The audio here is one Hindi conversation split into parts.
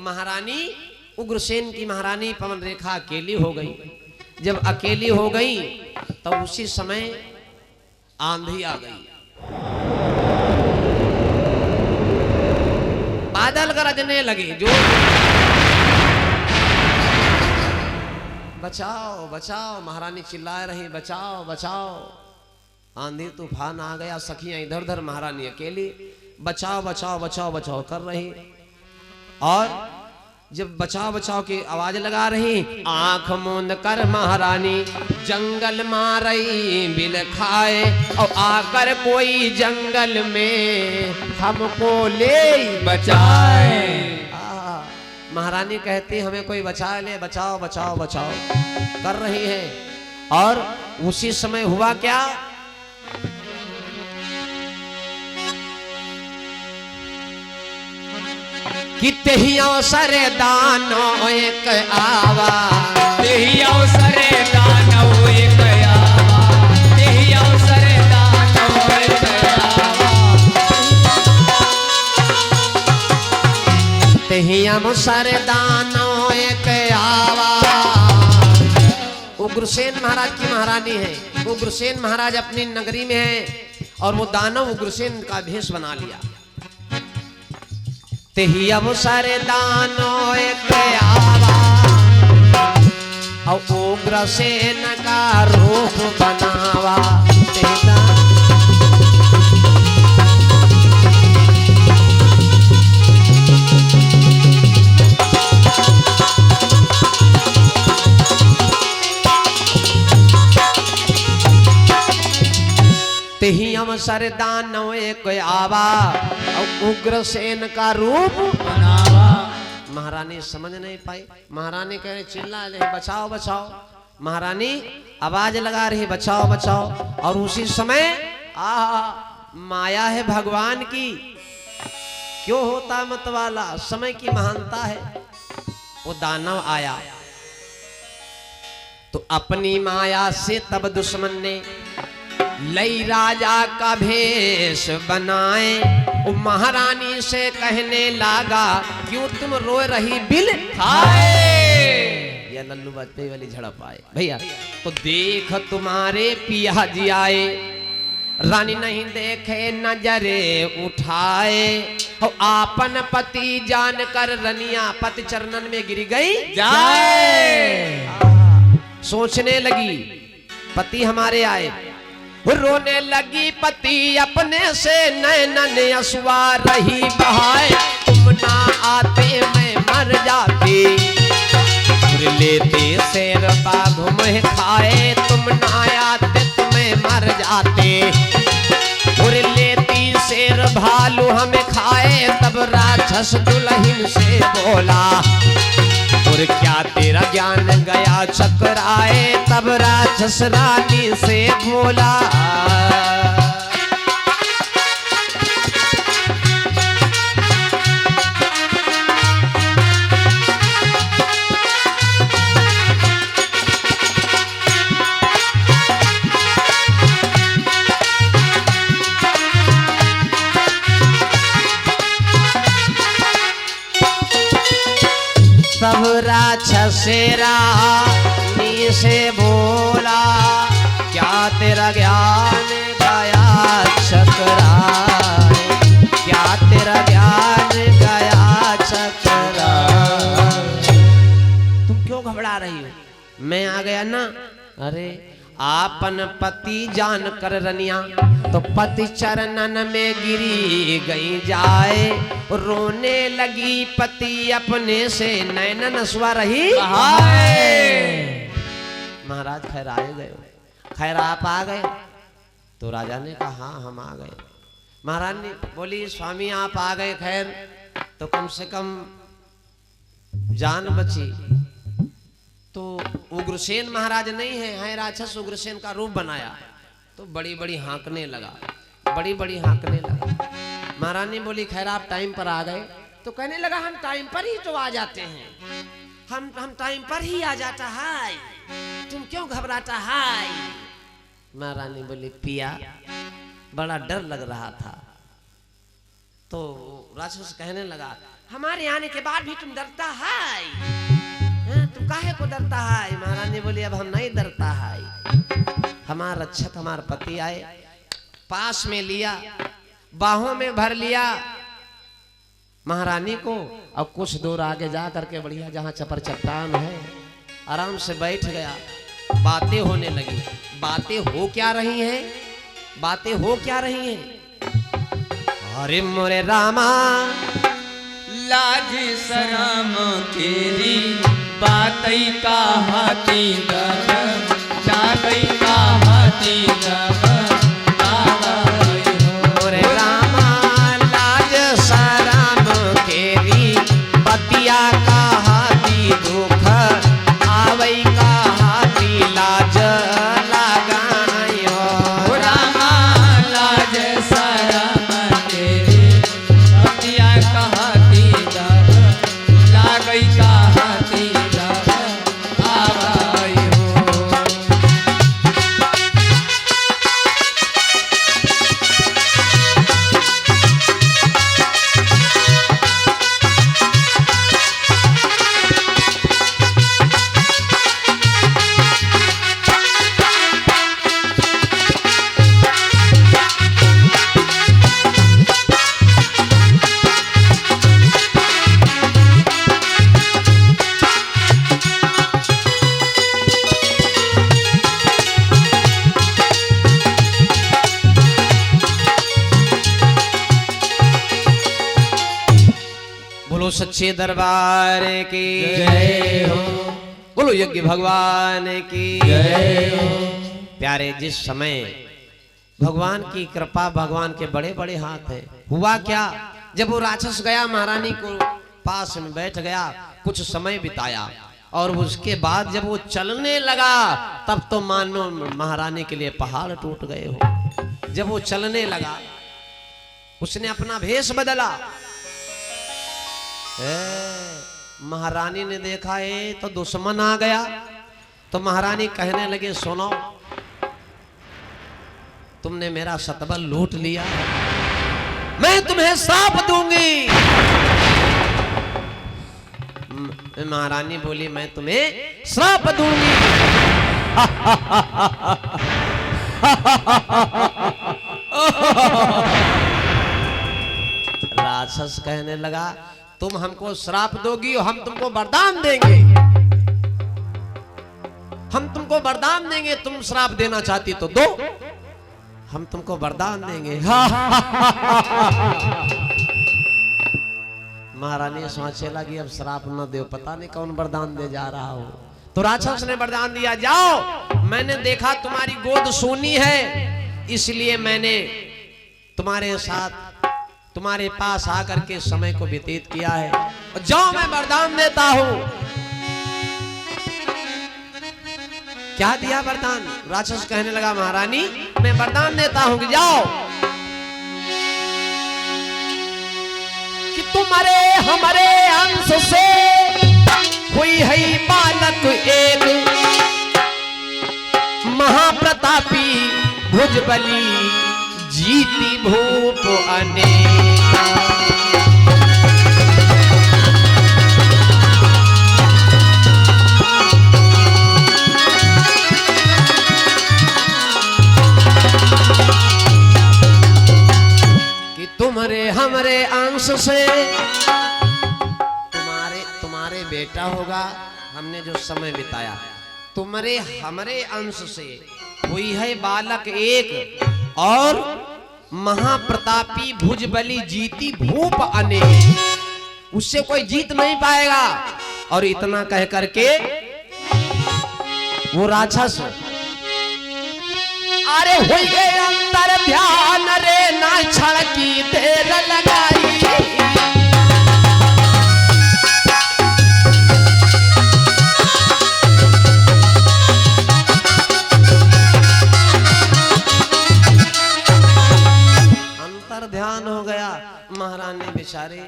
महारानी उग्रसेन की महारानी पवन रेखा अकेली हो गई। जब अकेली हो गई तब उसी समय आंधी आ गई, बादल गरजने लगे, जो बचाओ बचाओ, महारानी चिल्ला रही बचाओ बचाओ। आंधी तूफान आ गया, सखियां इधर उधर, महारानी अकेली बचाओ बचाओ बचाओ बचाओ कर रही। और जब बचाओ बचाओ की आवाज लगा रही, आंख मूंद कर महारानी जंगल मारई बिल खाए, और आकर कोई जंगल में हमको ले बचाए। महारानी कहती हमें कोई बचा ले, बचाओ बचाओ बचाओ कर रही है। और उसी समय हुआ क्या, किते ही अवसर दानो एक आवा, तेही अवसर दानो एक आवा, तेही अवसर दानो एक आवा, तेही अवसर दानो एक आवा। उग्रसेन महाराज की महारानी है, उग्रसेन महाराज अपनी नगरी में है और वो दानव उग्रसेन का भेष बना लिया। तेही अवसर दानो एक आवा, और उग्रसेन का रूप बनावा। तेही अवसर दानो एक आवा, और उग्रसेन का रूप बनावा। महारानी समझ नहीं पाई, महारानी कह रही चिल्ला रही बचाओ बचाओ, महारानी आवाज लगा रही बचाओ बचाओ। और उसी समय माया है भगवान की, क्यों होता मतवाला, समय की महानता है। वो दानव आया तो अपनी माया से तब दुश्मन ने लई राजा का भेष बनाए। वो महारानी से कहने लगा क्यों तुम रो रही बिल खाए। या लल्लू बाजपेयी वाली झड़प आए भैया। तो देख तुम्हारे पिया जी आए, रानी नहीं देखे नजरे उठाए, हो आपन पति जानकर रनिया पति चरणन में गिर गई जाए। सोचने लगी पति हमारे आए, रोने लगी पति अपने से नैनन असुआ रही बहाए। तुम ना आते मैं मर जाती, लेते शेर बाघ में खाए। तुम ना आते तुम्हें मर जाते, और लेती शेर भालू हमें खाए। तब राक्षस दुल्हन से बोला, और क्या तेरा ज्ञान गया चकराए। तब राक्षस रानी से बोला, तब राक्षस रानी से बोला, क्या तेरा ज्ञान गया चकराए, क्या तेरा ज्ञान गया चकराए। तुम क्यों घबरा रही हो, मैं आ गया ना। अरे आपन पति जान कर रनिया, तो पति चरणन में गिरी गई जाए। रोने लगी पति अपने से नैनन असुआ रही महाराज खैर आए गए, खैर आप आ गए। तो राजा ने कहा हाँ हम आ गए। महारानी बोली स्वामी आप आ गए खैर, तो कम से कम जान बची। तो उग्रसेन महाराज नहीं है राक्षस, उग्रसेन का रूप बनाया। तो बड़ी बड़ी हाँकने लगा, बड़ी बड़ी हाँकने लगा। महारानी बोली खैर आप टाइम पर आ गए। तो कहने लगा हम टाइम पर ही तो आ जाते हैं, हम टाइम पर ही आ जाता है, तुम क्यों घबराता है। महारानी बोली पिया बड़ा डर लग रहा था। तो राक्षस कहने लगा हमारे आने के बाद भी तुम डरता है? तुम काहे को डरता है? महारानी बोली अब हम नहीं डरता है। हमारा रक्षक हमारे पति आए, पास में लिया, बाहों में भर लिया महारानी को, अब कुछ दूर आगे जा करके बढ़िया जहां चपर चट्टान है आराम से बैठ गया। बातें होने लगी। बातें हो क्या रही हैं? बातें हो क्या रही हैं? अरे मोरे रामा लाज शरम तेरी बातई का हाथी गब जागई का हाथी गब मोरे रामा लाज शरम तेरी बतिया का हाथी दुख आवई का हाथी लाज लगायो। रामा लाज शरम तेरी बतिया का हाथी गब लागई का हाथी गब आवई हो। बोलो सच्चे दरबार की जय हो। बोलो यज्ञ भगवान की जय हो। प्यारे, जिस समय भगवान की कृपा, भगवान के बड़े बड़े हाथ हैं। हुआ क्या, जब वो राक्षस गया महारानी को पास में बैठ गया, कुछ समय बिताया और उसके बाद जब वो चलने लगा तब तो मानो महारानी के लिए पहाड़ टूट गए हो। जब वो चलने लगा उसने अपना भेष बदला। महारानी ने देखा तो दुश्मन आ गया, तो महारानी कहने लगे सुनो, तुमने मेरा सतबल लूट लिया, मैं तुम्हें श्राप दूंगी। महारानी बोली मैं तुम्हें श्राप दूंगी। राक्षस कहने लगा तुम हमको श्राप दोगी और हम तुमको वरदान देंगे, हम तुमको वरदान देंगे। तुम श्राप देना चाहती तो दो, हम तुमको वरदान देंगे। महारानी सोचने लगी अब श्राप न दो, पता नहीं कौन वरदान दे जा रहा हो। तो राक्षस ने वरदान दिया, जाओ, मैंने देखा तुम्हारी गोद सोनी है, इसलिए मैंने तुम्हारे साथ तुम्हारे पास आकर के समय को व्यतीत किया है। जाओ, मैं वरदान देता हूं। क्या दिया वरदान? राक्षस कहने लगा महारानी मैं वरदान देता हूं कि जाओ, कि तुम्हारे हमारे अंश से हुई है बालक एक, महाप्रतापी भुजबली जीती भूप अनेका। कि तुम्हारे हमरे अंश से तुम्हारे बेटा होगा। हमने जो समय बिताया तुम्हारे हमरे अंश से हुई है बालक एक, और महाप्रतापी भुजबली जीती भूप अनेक, उससे कोई जीत नहीं पाएगा। और इतना कह करके वो राक्षस अरे हुई गए अंतर ध्यान रे ना छड़की देर लगाई। ध्यान हो गया। महारानी बेचारे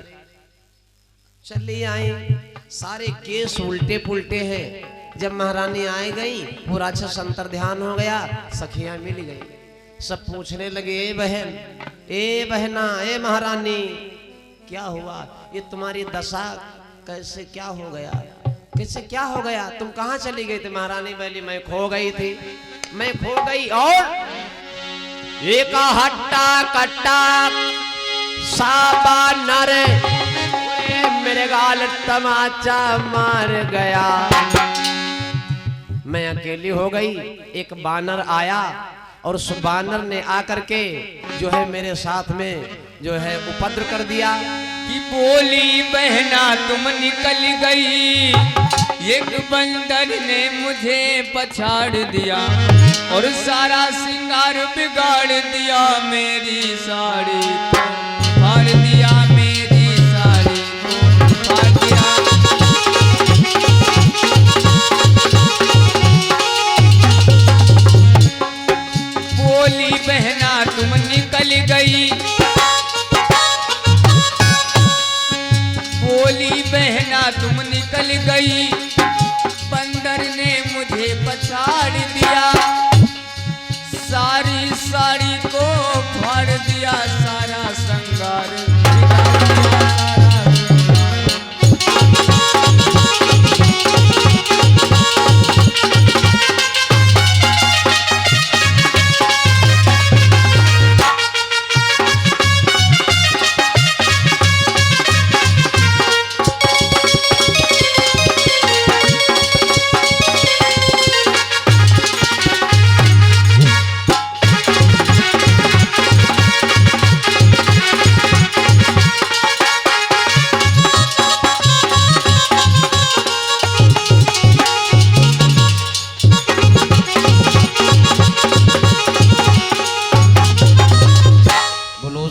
चली आई, सारे केस उल्टे पुल्टे हैं। जब महारानी आई गई वो राक्षस अंतर ध्यान हो गया, सखियां मिल गई, सब पूछने लगे ए बहन, ए बहना, ए महारानी, क्या हुआ, ये तुम्हारी दशा कैसे, क्या हो गया, कैसे क्या हो गया, तुम कहाँ चली गई थी। महारानी बोली मैं खो गई थी, मैं खो गई और एक हट्टा कट्टा साबा नर मेरे गाल तमाचा मार गया। मैं अकेली हो गई, एक बानर आया और उस बानर ने आकर के जो है मेरे साथ में जो है उपद्र कर दिया। कि बोली बहना तुम निकल गई, एक बंदर ने मुझे पछाड़ दिया और सारा सिंगार बिगाड़ दिया, मेरी साड़ी को फाड़ दिया, मेरी साड़ी को फाड़ दिया। बोली बहना तुम निकल गई, बोली बहना तुम निकल गई, बंदर ने मुझे पछाड़ दिया, सारी साड़ी को फाड़ दिया, सारा श्रृंगार बिगाड़ दिया, सारा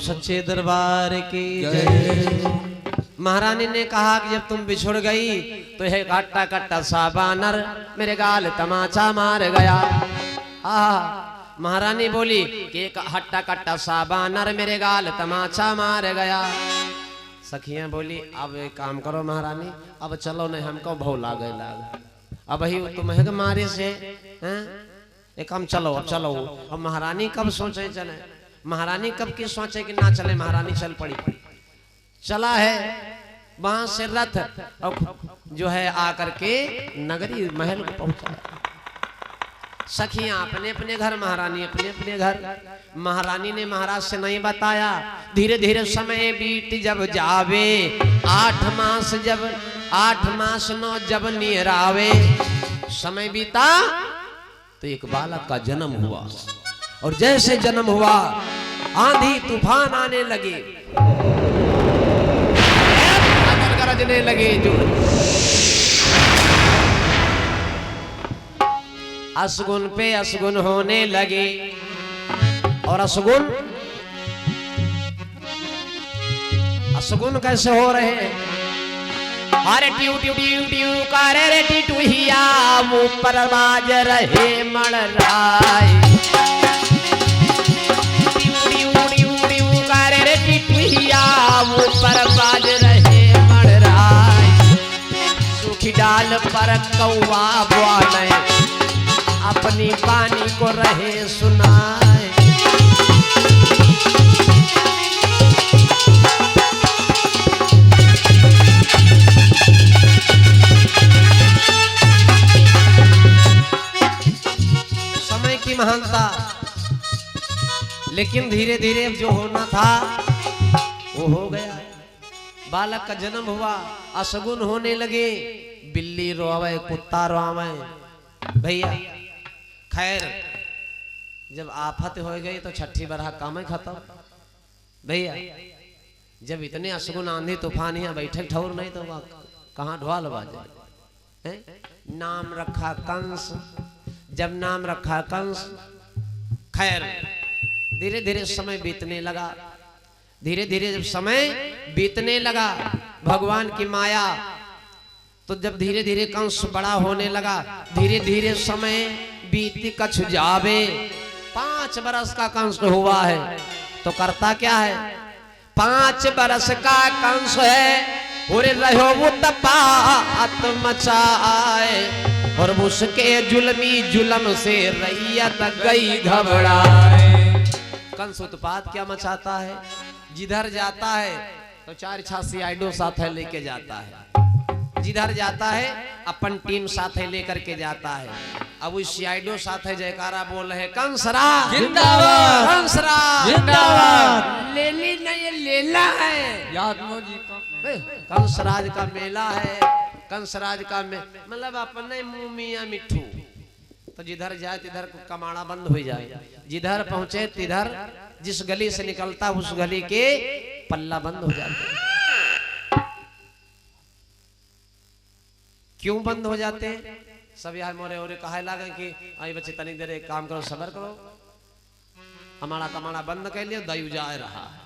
सच्चे दरबार की जय। महारानी ने कहा कि जब तुम बिछुड़ गई तो यह कट्टा कट्टा सा बानर मेरे गाल तमाचा मार गया। महारानी बोली कि एक हट्टा कट्टा सा बानर मेरे गाल तमाचा मार गया। सखियां बोली अब एक काम करो महारानी, अब चलो नहीं हमको भौ लागे अब ही तुम्हें मारे से एक हम चलो, अब चलो। अब महारानी कब सोचे चले, महारानी कब की सोचे कि ना चले, महारानी चल पड़ी। चला है वहां से रथ और जो है आकर के नगरी महल को पहुंचा। सखियां अपने अपने घर, महारानी अपने अपने घर। महारानी ने महाराज से नहीं बताया। धीरे धीरे समय बीत जब जावे, 8 मास 9 जब निहरावे, समय बीता तो एक बालक का जन्म हुआ। और जैसे जन्म हुआ आंधी तूफान आने लगे, गरजने लगे, जो असगुन पे असगुन होने लगे। और असगुन कैसे हो रहे हैं? अरे ट्यू ट्यू ट्यू ट्यू करे रे टिटुहिया, मुंह पर बाज रहे मड़राय। पर बाज रहे मड़राय, सूखी डाल पर कौवा बोले, अपनी पानी को रहे सुनाए। समय की महानता, लेकिन धीरे धीरे जो होना था वो हो गया। बालक का जन्म हुआ, असगुन होने लगे, बिल्ली रोवे, कुत्ता रोवे। भैया खैर जब आफत हो गई तो छठी बरहा काम ही खत्म। भैया जब इतने असगुन आंधी तूफान यहाँ बैठे ठौर नहीं तो कहाँ ढोल बाजे। नाम रखा कंस, जब नाम रखा कंस। खैर धीरे धीरे समय बीतने लगा। धीरे धीरे जब समय बीतने लगा, भगवान की माया, तो जब धीरे धीरे कंस बड़ा होने लगा, धीरे धीरे समय बीती कछ जावे। 5 बरस का कंस हुआ है तो करता क्या है? 5 बरस का कंस है, और रहो वो तपात मचाए, और उसके जुल्मी जुल्म से रैयत गई घबराए। कंस उत्पात क्या मचाता है? जिधर जाता है तो 4 छासी आइडो साथ है लेके जाता है। जिधर जाता है अपन टीम साथ है लेकर के जाता है। अब उस आइडो साथ है जयकारा बोल रहे कंसराज जिंदाबाद, कंसराज जिंदाबाद। लेली नहीं लेला है, यादव जी का कंसराज का मेला है। कंसराज का मतलब अपने मुंह मियां मिट्ठू। तो जिधर जाए तिधर कमाड़ा बंद हो जाए, जिधर पहुंचे तिधर जिस गली से निकलता उस गली के पल्ला बंद हो जाते हैं। क्यों बंद हो जाते हैं? सब यहाँ मोरे ओरे कहा लागे कि आई बच्चे तनी देर एक काम करो, सबर करो, हमारा कमाना बंद कर लिया, दयु जा रहा है।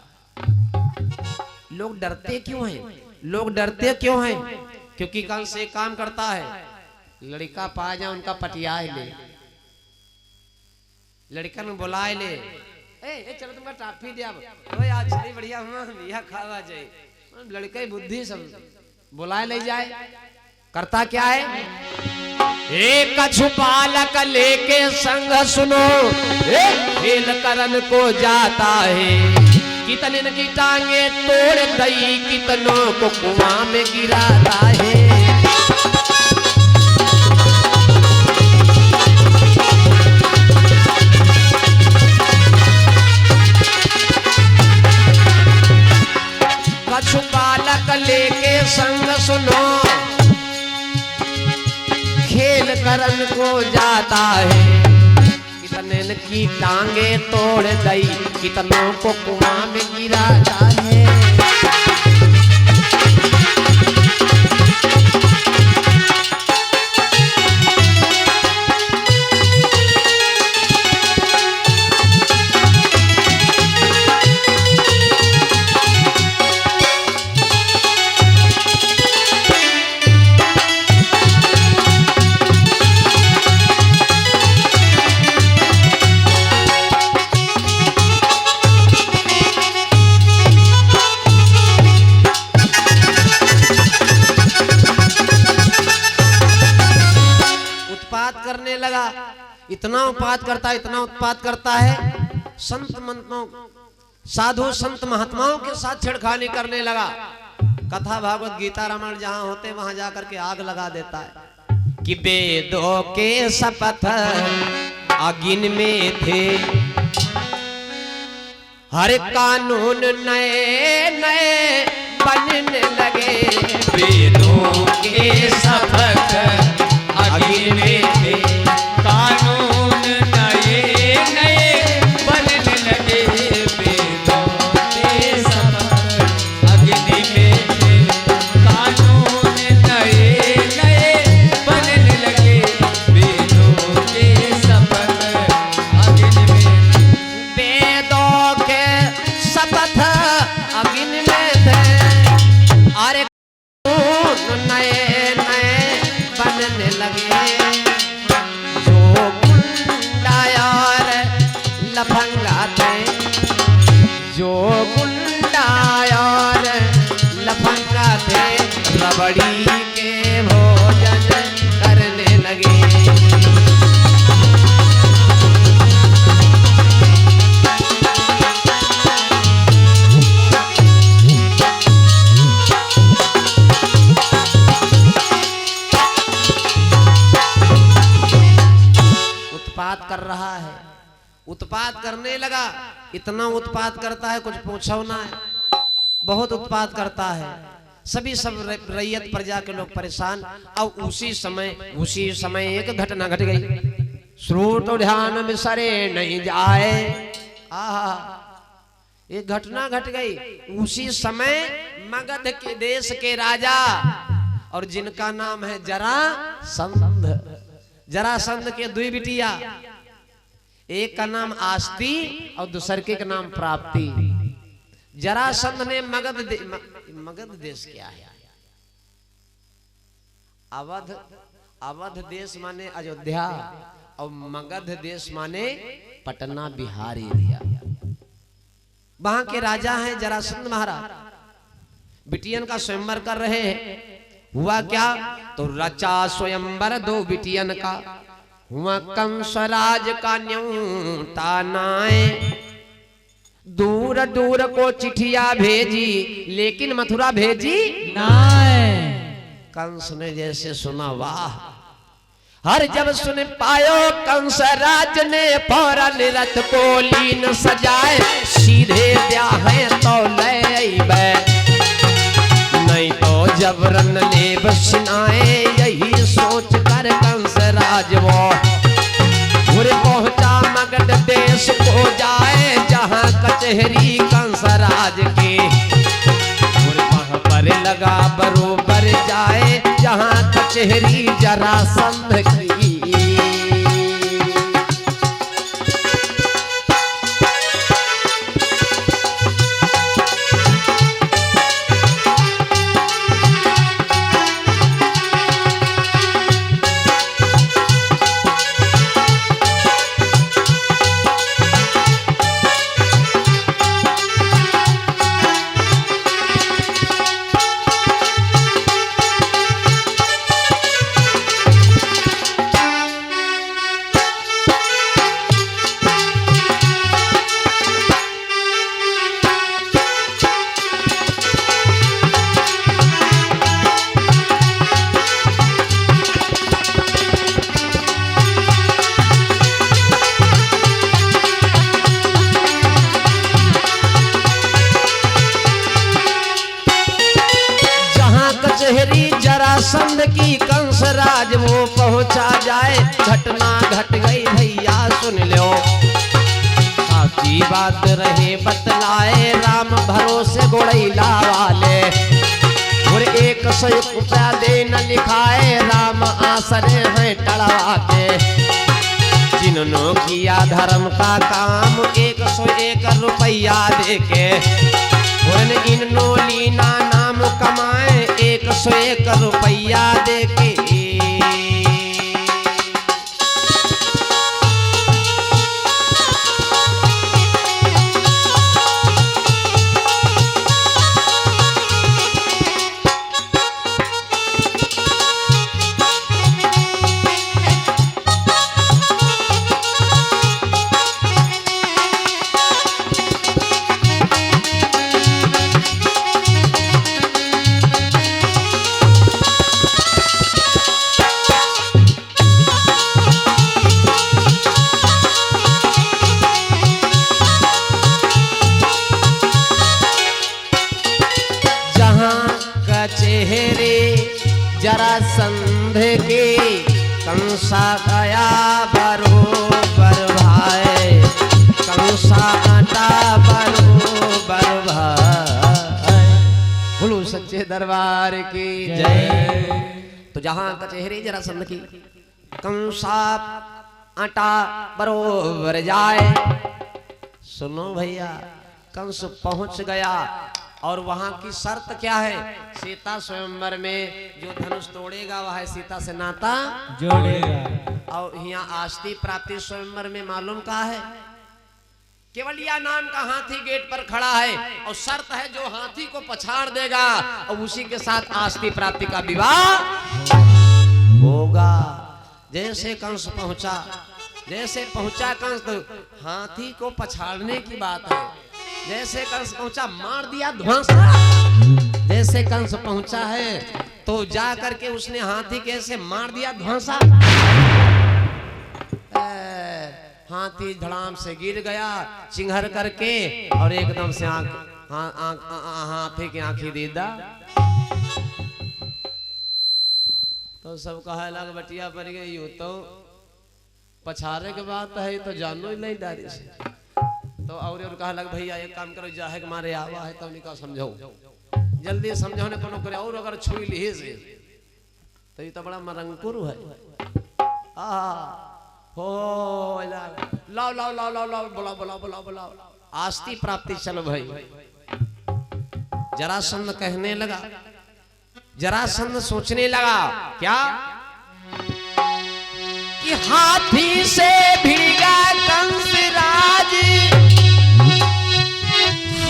लोग डरते क्यों हैं? लोग डरते क्यों हैं? क्योंकि कल से काम करता है, लड़का पा जाए उनका पटिया ले, लड़का ने बुलाए ले, ए चलो तुमका टाफी दिया, ओए आज चली बढ़िया हुआ यह खावा जाए, लड़के बुद्धि सब बुलाए ले जाए। करता क्या है? एक छुपालक लेके संग सुनो, खेल करन को जाता है, कितने की टांगे तोड़ दई, कितनों को कुआं में गिराता है। कछु बालक लेके संग सुनो, खेल करन को जाता है, कितने की टांगे तोड़ दई, कितनों को कुआं में गिराता है। करने लगा, इतना उत्पात करता है, इतना उत्पात करता है, संत मंतों साधु संत महात्माओं के साथ छेड़खानी करने लगा। कथा भागवत गीता रामायण जहां होते वहां जाकर के आग लगा देता है कि वेदों के शपथ अगिन में थे, हर कानून नए नए बनने लगे, वेदों के शपथ अगिन में थे, कानून नए नए बनने लगे, वेदों के शपथ अगिन में थे, कानून नए नए बनने लगे, वेदों के शपथ अगिन में, वेदों के शपथ अगिन में थे, अरे नए नए बनने लगे, जो गुंडा और लफंगा थे, जो गुंडा और लफंगा थे, रबड़ी के भोजन करने लगे। उत्पात कर रहा है, उत्पात करने लगा, इतना उत्पात करता है कुछ पूछो ना है, बहुत उत्पात करता है। सभी सब रैयत प्रजा के लोग परेशान। अब उसी समय एक घटना घट गई, श्रोत ध्यान में सरे नहीं जाए। आहा, एक घटना घट गई। उसी समय मगध के देश के राजा और जिनका नाम है जरासंध, जरासंध के दुई बिटिया, एक का नाम आस्ती और दूसरे के नाम प्राप्ति। जरासंध ने मगध देश क्या है? अवध देश माने अयोध्या और मगध देश माने पटना बिहार एरिया। वहां के राजा हैं जरासंध महाराज। बिटियन का स्वयंवर कर रहे हैं। हुआ क्या? तो रचा स्वयंवर दो बिटियन का, हुआ कंसराज का न्योता नाए। दूर दूर को चिट्ठिया भेजी लेकिन मथुरा भेजी नाय। कंस ने जैसे सुना, वाह! हर जब सुन पायो कंस राज ने फौरन रथ को लीन सजाए, सीधे ब्याहे तो ले अइबे, नहीं तो जबरन ले बसनाए। यही सोच कर कंस राज वो घुर पहुंचा मगध देश को जाए, जहां कचहरी कंस राज की वहां पर लगा बरोबर जाए, जहां कचहरी जरासंध की। जरासंध की कंस राज वो पहुंचा जाए, घटना घट गई भैया सुन लो, साची बात रहे बतलाए, राम भरोसे गोड़ैला वाले, और 101 रुपया देना लिखाए, राम आसरे हैं टड़वा के, जिन्होंने किया धर्म का काम 101 रुपया देके, इन्नो लीना नाम कमाए 101 रुपया देके। जरासंध के कंसा गया बरोबर भाई, कंसा आटा बरोबर भाई। बोलो सच्चे दरबार की जय। तो जहां कचहरी जरासंध की कंसा आटा बरोबर जाए, सुनो भैया, कंस पहुंच गया और वहां की शर्त क्या है? सीता स्वयंवर में जो धनुष तोड़ेगा वह सीता से नाता जोड़ेगा। और यहाँ आस्ती प्राप्ति स्वयंवर में मालूम का है, केवलिया नाम का हाथी गेट पर खड़ा है और शर्त है जो हाथी को पछाड़ देगा और उसी के साथ आस्ती प्राप्ति का विवाह होगा। जैसे कंस पहुंचा, जैसे पहुंचा कंस, तो हाथी को पछाड़ने की बात है। जैसे कंस पहुंचा मार दिया ध्वंसा। जैसे कंस पहुंचा है तो जा करके उसने हाथी कैसे मार दिया ध्वंसा। हाथी धड़ाम से गिर गया चिंघर करके और एकदम से हाथी की आंखी दीदा। तो सब कहा लग बटिया पड़ गई हो, तो पछारे के बाद है तो जानो ही नहीं दारी से। तो और कहा लग भैया एक काम करो, जाहे मारे आवा है तो निका समझो, जल्दी समझो ने कोनो करे, और अगर छुई ली से तो ये तो बड़ा मरंकुर है। हो लाओ लाओ लाओ लाओ लाओ बुलाओ बुलाओ बुलाओ बुलाओ, आस्ती प्राप्ति चलो भाई। जरासंध कहने लगा, जरासंध सोचने लगा क्या कि हाथी से भिड़ा कंस राज,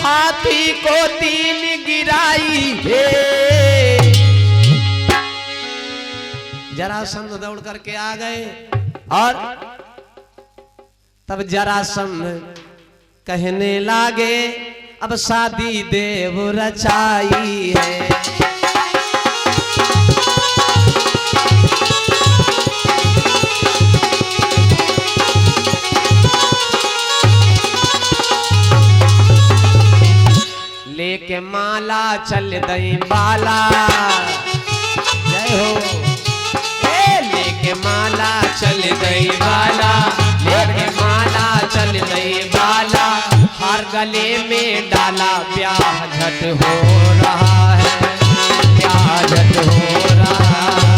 हाथी को 3 गिराई है। जरासंध दौड़ करके आ गए और तब जरासंध कहने लागे अब शादी देव रचाई है। लेके माला चल दई बाला, जय हो। लेके माला चल दई बाला, लेके माला चल दई बाला, हर गले में डाला, ब्याह झट हो रहा है, ब्याह झट हो रहा है।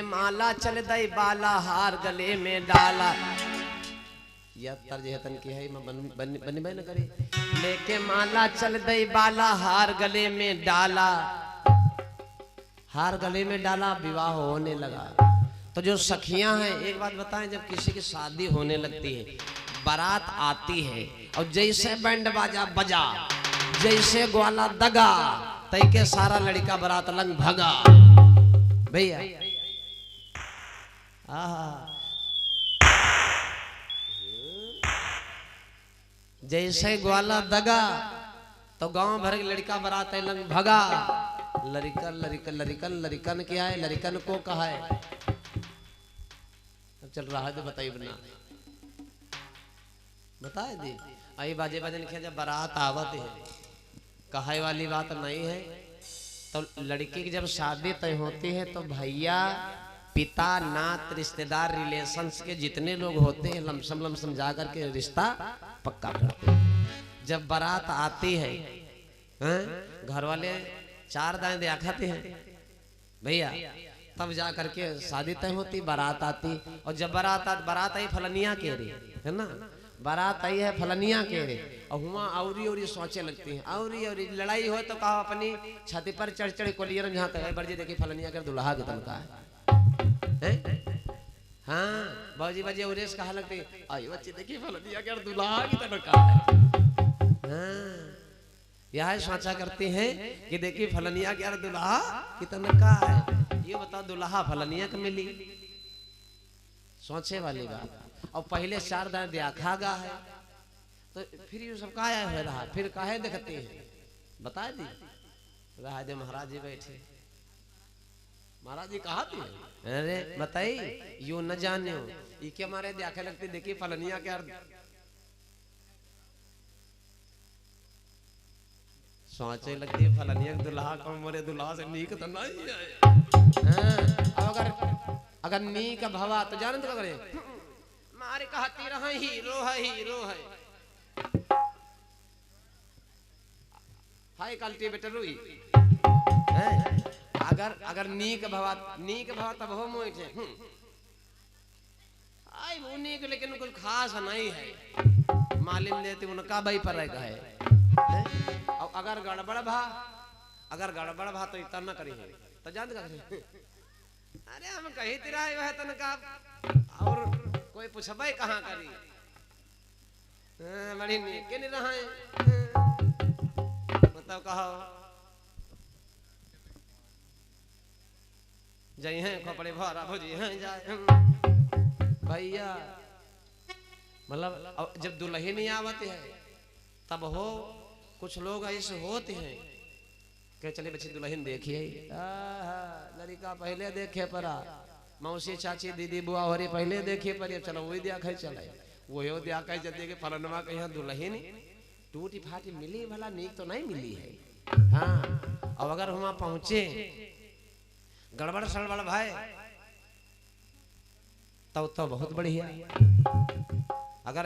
माला चल दई बाला, हार गले में डाला, यह तर्ज है तन की है, मैं बनी न करी। लेके माला चल दई बाला, हार गले में डाला, हार गले में डाला, विवाह होने लगा। तो जो सखियां हैं, एक बात बताएं, जब किसी की शादी होने लगती है, बारात आती है, और जैसे बैंड बाजा बजा, जैसे ग्वाला दगा, तय के सारा लड़का बारात लंग भगा भैया। जैसे ग्वाला दगा तो गांव भर के लड़का बारात लंग भगा। लड़कन लड़कन लड़कन लड़कन क्या है, लड़कन को कहा है। अब चल रहा है तो बताइए बना, बताए दी। आई बाजे बाजे लिखे जब बारात आवत है, कहाई वाली बात नहीं है। तो लड़की की जब शादी तय होती है तो भैया, पिता, नात, रिश्तेदार, रिलेशंस के जितने लोग होते हैं लमसम लमसम जा करके रिश्ता पक्का करते हैं। जब बारात आती है, घर वाले चार दाएं दिया खाते हैं भैया, तब जा करके शादी तय होती, बारात आती। और जब बारात आई फलनिया के रे, है ना, बारात आई है फलनिया के रे, और हुआ औरी औरी सोचे लगती हैं, औरी औरी लड़ाई हो तो कहा अपनी छाती पर चढ़ चढ़ कोलियर जहाँ तक बर्जी देखी फलनिया कर दुल्हा के तनका है। हाँ बाजी बाजी उरेश कहा लगती, आई बच्ची देखी फलनिया कर दुल्हा की तनका है। हाँ यह सोचा करते हैं कि देखी फलनिया क्या दुल्हा की तनका है। ये बताओ दुल्हा फलनिया को मिली, सोचे वाली बात। और पहले 4 दांत देखा गा है, तो फिर ये सब काया हो रहा, फिर काहे देखते हैं, बता दी। रहा दे महाराज जी बैठे, महाराज जी कहा थे, अरे बताई यू न जाने हो, ये क्या मारे देखे लगती, देखिए फलनिया क्या सोचे लगती है, फलनिया दुल्हा को मोरे दुल्हा से नीक तो नहीं है। अगर नीक भवा तो जानत क्या करे, मारे कहती रहा हीरो है, हीरो है। हाय कल्टी बेटर रुई, अगर नीक भवा तब हो मोई थे। आई वो नीक लेकिन कुछ खास नहीं है, मालिम देते उनका भाई पर है। और अगर गड़बड़ भा तो इतना न करी है, तो जान कर अरे हम कहीं तिरा है तनका, और कोई पूछबे कहाँ करी, बड़ी नीक नहीं रहा है। बताओ कहो जई हैं खोपड़े भरा भोजी हैं जाए भैया। मतलब जब दुल्हन नहीं आवती है तब हो कुछ लोग ऐसे होते हैं कि चले बच्चे दुल्हन देखिए, लड़का पहले देखे परा, मौसी चाची दीदी बुआ हो रही पहले देखिए पर, चलो वही दिया खाई चले वही दिया खाई जल्दी के फलनवा के यहाँ दुल्हन टूटी फाटी मिली, भला नीक तो नहीं मिली है। हाँ अब अगर वहां पहुंचे गड़बड़ सड़बड़ भाई तो बहुत बढ़िया। अगर